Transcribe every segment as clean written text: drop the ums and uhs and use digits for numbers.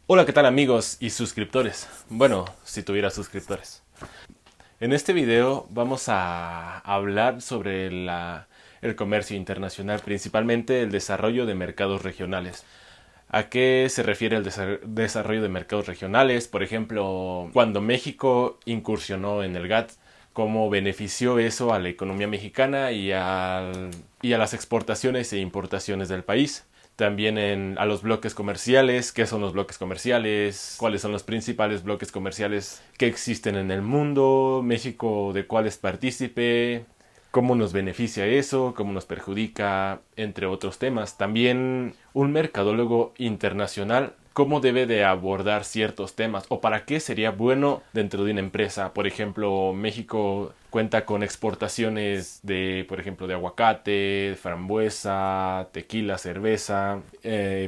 Hola, ¿qué tal amigos y suscriptores? Bueno, si tuviera suscriptores. En este video vamos a hablar sobre el comercio internacional, principalmente el desarrollo de mercados regionales. ¿A qué se refiere el desarrollo de mercados regionales? Por ejemplo, cuando México incursionó en el GATT, ¿cómo benefició eso a la economía mexicana y a las exportaciones e importaciones del país? También a los bloques comerciales, qué son los bloques comerciales, cuáles son los principales bloques comerciales que existen en el mundo, México de cuáles partícipe, cómo nos beneficia eso, cómo nos perjudica, entre otros temas. También un mercadólogo internacional, cómo debe de abordar ciertos temas o para qué sería bueno dentro de una empresa. Por ejemplo, México cuenta con exportaciones de, por ejemplo, de aguacate, frambuesa, tequila, cerveza.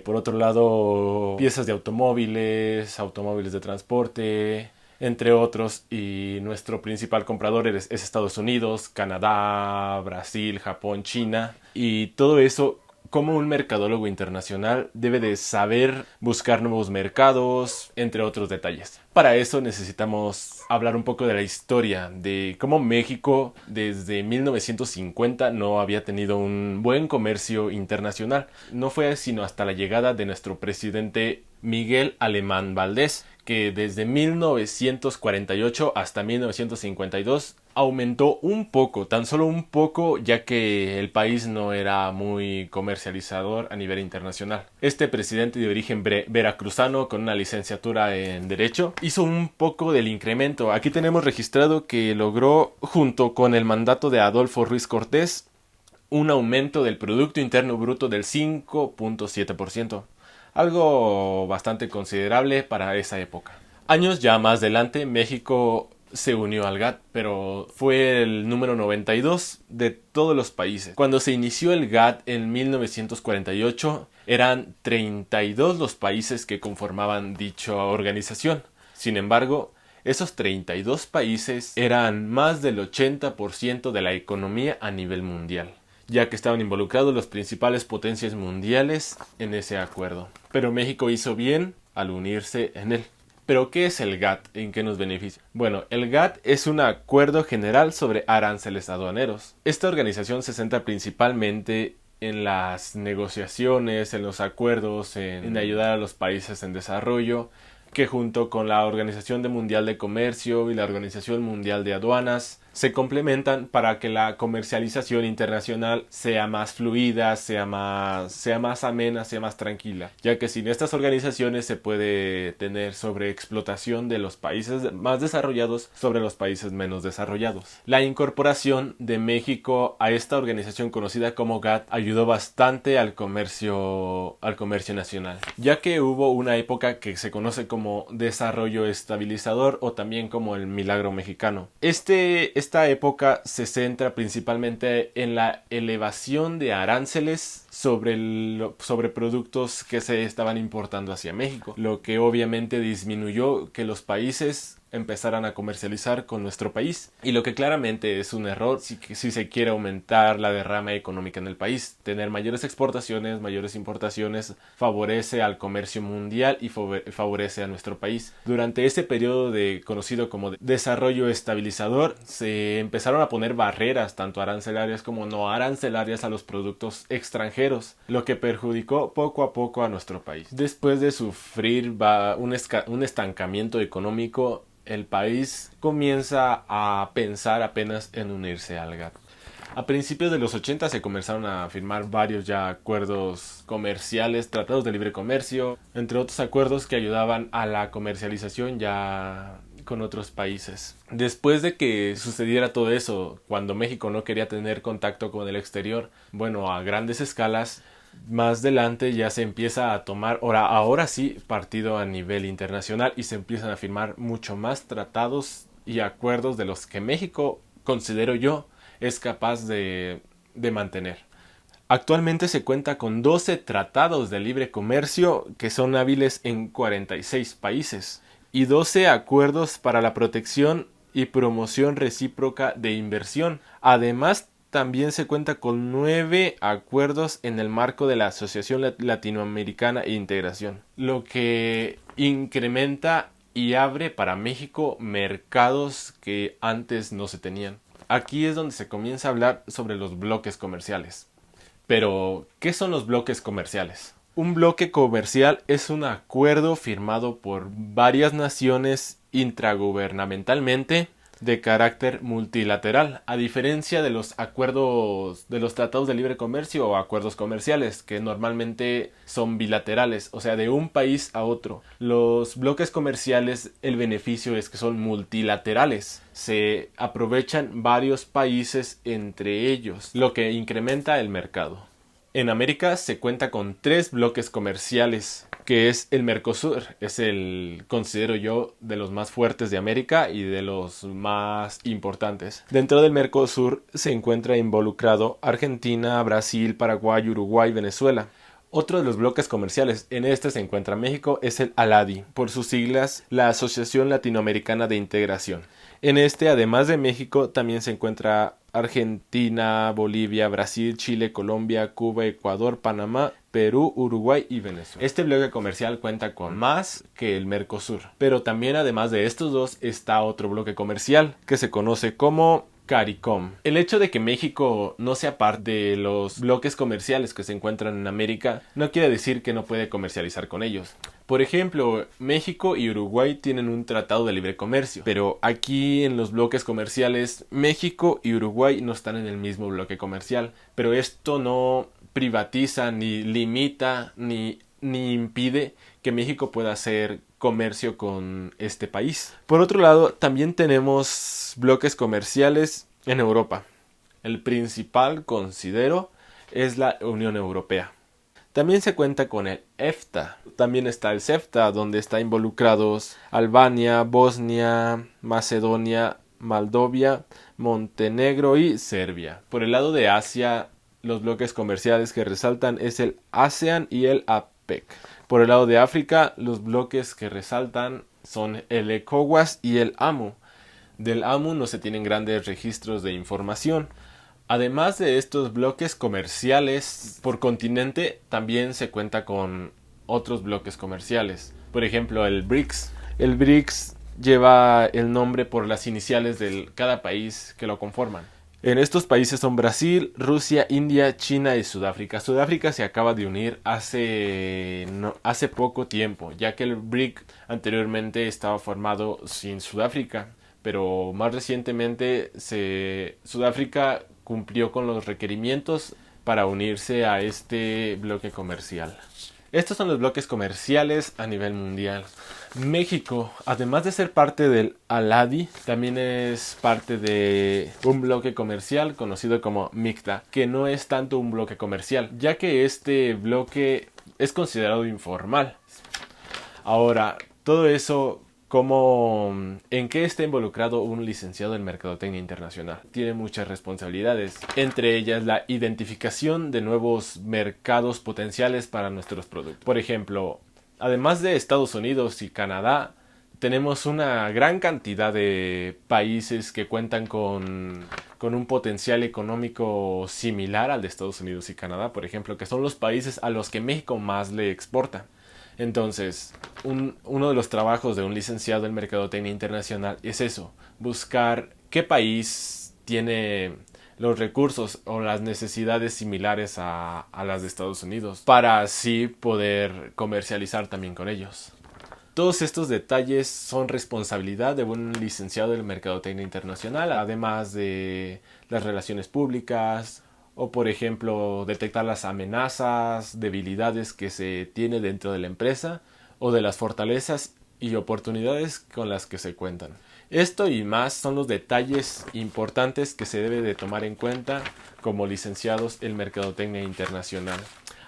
Por otro lado, piezas de automóviles, automóviles de transporte, entre otros, y nuestro principal comprador es Estados Unidos, Canadá, Brasil, Japón, China, y todo eso. Como un mercadólogo internacional debe de saber buscar nuevos mercados, entre otros detalles. Para eso necesitamos hablar un poco de la historia, de cómo México desde 1950 no había tenido un buen comercio internacional. No fue sino hasta la llegada de nuestro presidente Miguel Alemán Valdés, que desde 1948 hasta 1952 aumentó un poco, tan solo un poco, ya que el país no era muy comercializador a nivel internacional. Este presidente de origen veracruzano con una licenciatura en Derecho hizo un poco del incremento. Aquí tenemos registrado que logró, junto con el mandato de Adolfo Ruiz Cortés, un aumento del Producto Interno Bruto del 5.7%. Algo bastante considerable para esa época. Años ya más adelante, México se unió al GATT, pero fue el número 92 de todos los países. Cuando se inició el GATT en 1948, eran 32 los países que conformaban dicha organización. Sin embargo, esos 32 países eran más del 80% de la economía a nivel mundial, ya que estaban involucrados las principales potencias mundiales en ese acuerdo. Pero México hizo bien al unirse en él. ¿Pero qué es el GATT? ¿En qué nos beneficia? Bueno, el GATT es un acuerdo general sobre aranceles aduaneros. Esta organización se centra principalmente en las negociaciones, en los acuerdos, en ayudar a los países en desarrollo, que junto con la Organización Mundial de Comercio y la Organización Mundial de Aduanas se complementan para que la comercialización internacional sea más fluida, sea más amena, sea más tranquila, ya que sin estas organizaciones se puede tener sobreexplotación de los países más desarrollados sobre los países menos desarrollados. La incorporación de México a esta organización conocida como GATT ayudó bastante al comercio nacional, ya que hubo una época que se conoce como desarrollo estabilizador o también como el milagro mexicano. Esta época se centra principalmente en la elevación de aranceles sobre productos que se estaban importando hacia México, lo que obviamente disminuyó que los países empezaran a comercializar con nuestro país, y lo que claramente es un error si se quiere aumentar la derrama económica en el país. Tener mayores exportaciones, mayores importaciones favorece al comercio mundial y favorece a nuestro país. Durante ese periodo conocido como desarrollo estabilizador, se empezaron a poner barreras tanto arancelarias como no arancelarias a los productos extranjeros, lo que perjudicó poco a poco a nuestro país. Después de sufrir un estancamiento económico, el país comienza a pensar apenas en unirse al GATT. A principios de los 80 se comenzaron a firmar varios ya acuerdos comerciales, tratados de libre comercio, entre otros acuerdos que ayudaban a la comercialización ya con otros países. Después de que sucediera todo eso, cuando México no quería tener contacto con el exterior, bueno, a grandes escalas, más adelante ya se empieza a tomar ahora sí partido a nivel internacional y se empiezan a firmar mucho más tratados y acuerdos de los que México, considero yo, es capaz de mantener. Actualmente se cuenta con 12 tratados de libre comercio que son hábiles en 46 países y 12 acuerdos para la protección y promoción recíproca de inversión. Además, también se cuenta con 9 acuerdos en el marco de la Asociación Latinoamericana e Integración, lo que incrementa y abre para México mercados que antes no se tenían. Aquí es donde se comienza a hablar sobre los bloques comerciales. Pero, ¿qué son los bloques comerciales? Un bloque comercial es un acuerdo firmado por varias naciones intragubernamentalmente de carácter multilateral, a diferencia de los acuerdos de los tratados de libre comercio o acuerdos comerciales, que normalmente son bilaterales, o sea, de un país a otro. Los bloques comerciales, el beneficio es que son multilaterales. Se aprovechan varios países entre ellos, lo que incrementa el mercado. En América se cuenta con 3 bloques comerciales, que es el Mercosur, es el, considero yo, de los más fuertes de América y de los más importantes. Dentro del Mercosur se encuentra involucrado Argentina, Brasil, Paraguay, Uruguay, Venezuela. Otro de los bloques comerciales, en este se encuentra México, es el ALADI, por sus siglas, la Asociación Latinoamericana de Integración. En este, además de México, también se encuentra Argentina, Bolivia, Brasil, Chile, Colombia, Cuba, Ecuador, Panamá, Perú, Uruguay y Venezuela. Este bloque comercial cuenta con más que el Mercosur, pero también además de estos dos está otro bloque comercial que se conoce como CARICOM. El hecho de que México no sea parte de los bloques comerciales que se encuentran en América no quiere decir que no puede comercializar con ellos. Por ejemplo, México y Uruguay tienen un tratado de libre comercio, pero aquí en los bloques comerciales México y Uruguay no están en el mismo bloque comercial, pero esto no privatiza, ni limita, ni impide que México pueda hacer comercio con este país. Por otro lado, también tenemos bloques comerciales en Europa. El principal, considero, es la Unión Europea. También se cuenta con el EFTA. También está el CEFTA, donde están involucrados Albania, Bosnia, Macedonia, Moldavia, Montenegro y Serbia. Por el lado de Asia, los bloques comerciales que resaltan es el ASEAN y el APEC. Por el lado de África, los bloques que resaltan son el ECOWAS y el AMU. Del AMU no se tienen grandes registros de información. Además de estos bloques comerciales por continente, también se cuenta con otros bloques comerciales. Por ejemplo, el BRICS. El BRICS lleva el nombre por las iniciales de cada país que lo conforman. En estos países son Brasil, Rusia, India, China y Sudáfrica. Sudáfrica se acaba de unir hace poco tiempo, ya que el BRIC anteriormente estaba formado sin Sudáfrica, pero más recientemente Sudáfrica cumplió con los requerimientos para unirse a este bloque comercial. Estos son los bloques comerciales a nivel mundial. México, además de ser parte del ALADI, también es parte de un bloque comercial conocido como MICTA, que no es tanto un bloque comercial, ya que este bloque es considerado informal. Ahora, todo eso, ¿en qué está involucrado un licenciado en Mercadotecnia Internacional? Tiene muchas responsabilidades, entre ellas la identificación de nuevos mercados potenciales para nuestros productos. Por ejemplo, además de Estados Unidos y Canadá, tenemos una gran cantidad de países que cuentan con un potencial económico similar al de Estados Unidos y Canadá, por ejemplo, que son los países a los que México más le exporta. Entonces, uno de los trabajos de un licenciado en Mercadotecnia Internacional es eso, buscar qué país tiene los recursos o las necesidades similares a las de Estados Unidos, para así poder comercializar también con ellos. Todos estos detalles son responsabilidad de un licenciado en Mercadotecnia Internacional, además de las relaciones públicas, o por ejemplo detectar las amenazas, debilidades que se tiene dentro de la empresa, o de las fortalezas y oportunidades con las que se cuentan. Esto y más son los detalles importantes que se debe de tomar en cuenta como licenciados en Mercadotecnia Internacional.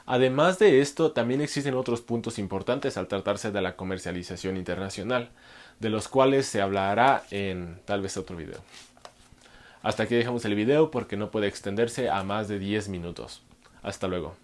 Además de esto, también existen otros puntos importantes al tratarse de la comercialización internacional, de los cuales se hablará en tal vez otro video. Hasta aquí dejamos el video porque no puede extenderse a más de 10 minutos. Hasta luego.